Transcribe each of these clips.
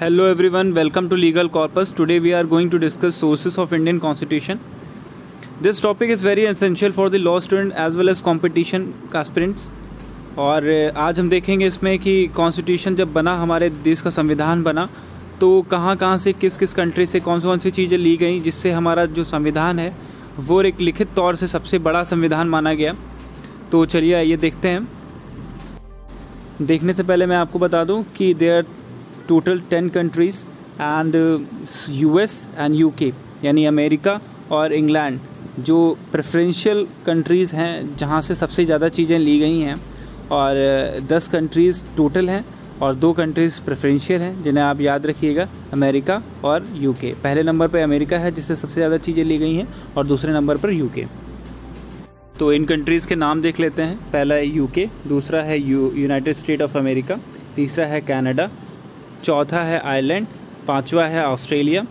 Hello everyone, welcome to Legal Corpus. Today we are going to discuss sources of Indian Constitution. This topic is very essential for the law student as well as competition aspirants. और आज हम देखेंगे इसमें कि constitution जब बना, हमारे देश का संविधान बना, तो कहाँ से किस किस कंट्री से कौन सी चीज़ें ली गई जिससे हमारा जो संविधान है वो एक लिखित तौर से सबसे बड़ा संविधान माना गया। तो चलिए आइए देखते हैं। देखने से पहले मैं आपको बता दूं कि there total 10 countries and US and UK यानी अमेरिका और इंग्लैंड जो प्रेफरेंशियल कंट्रीज़ हैं जहां से सबसे ज़्यादा चीज़ें ली गई हैं, और 10 कंट्रीज़ टोटल हैं और 2 कंट्रीज़ प्रेफरेंशियल हैं जिन्हें आप याद रखिएगा, अमेरिका और UK। पहले नंबर पर अमेरिका है जिससे सबसे ज़्यादा चीज़ें ली गई हैं और दूसरे नंबर पर UK। तो इन कंट्रीज़ के नाम देख लेते हैं। पहला है UK, दूसरा है यूनाइटेड स्टेट ऑफ अमेरिका, तीसरा है कनाडा, चौथा है आयरलैंड, पांचवा है ऑस्ट्रेलिया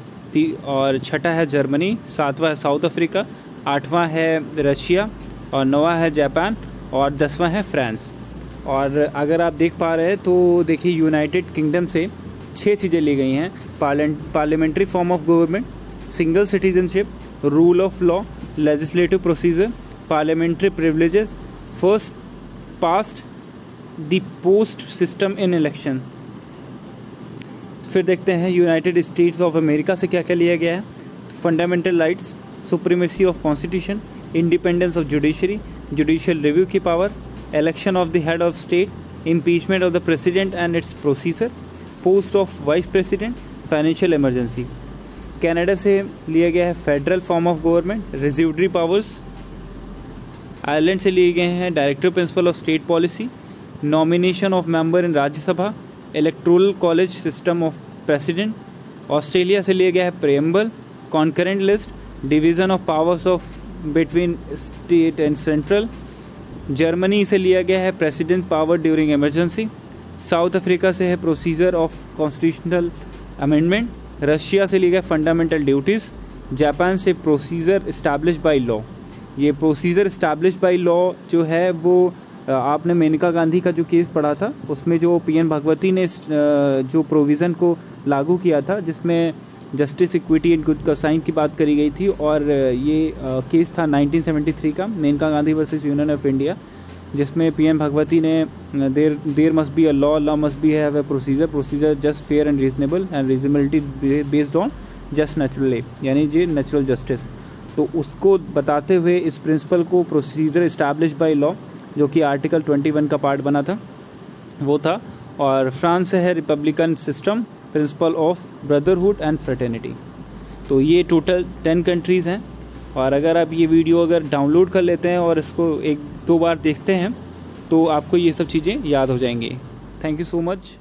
और छठा है जर्मनी, सातवां है साउथ अफ्रीका, आठवां है रशिया और नौवां है जापान और 10वां है फ्रांस। और अगर आप देख पा रहे हैं तो देखिए यूनाइटेड किंगडम से 6 चीज़ें ली गई हैं। Parliamentary form of government, single citizenship, rule of law, legislative procedure, parliamentary privileges, first past the post system in election. फिर देखते हैं यूनाइटेड स्टेट्स ऑफ अमेरिका से क्या क्या लिया गया है। Fundamental rights, supremacy of constitution, independence of judiciary, judicial review की power, election of the head of state, impeachment of the president and its procedure, post of vice president, financial emergency. Canada से लिया गया है federal form of government, residuary powers. Ireland से लिए गए हैं directive principle of state policy, nomination of member in Rajya Sabha, electoral college system of president. Australia से लिया गया है preamble, concurrent list, division of powers of between state and central. Germany से लिया गया है president power during emergency. South Africa से है procedure of constitutional amendment. Russia से लिया गया फंडामेंटल ड्यूटीज़। जापान से प्रोसीजर इस्टेब्लिश बाय लॉ। ये प्रोसीजर इस्टेब्लिश बाय लॉ जो है वो आपने मेनका गांधी का जो केस पढ़ा था उसमें जो PN भगवती ने जो प्रोविज़न को लागू किया था जिसमें justice, equity and good conscience की बात करी गई थी, और ये केस था 1973 का, Maneka Gandhi versus Union of India, जिसमें PN भगवती ने there must be a law must be have a procedure just fair and reasonable and reasonability based on just natural यानी जी नेचुरल जस्टिस। तो उसको बताते हुए इस प्रिंसिपल को प्रोसीजर इस्टेब्लिश बाय लॉ जो कि आर्टिकल 21 का पार्ट बना था वो था। और फ्रांस से है Republican system, principle of brotherhood and fraternity. तो ये टोटल 10 कंट्रीज़ हैं। और अगर आप ये वीडियो अगर डाउनलोड कर लेते हैं और इसको 1-2 बार देखते हैं तो आपको ये सब चीज़ें याद हो जाएंगी। Thank you so much.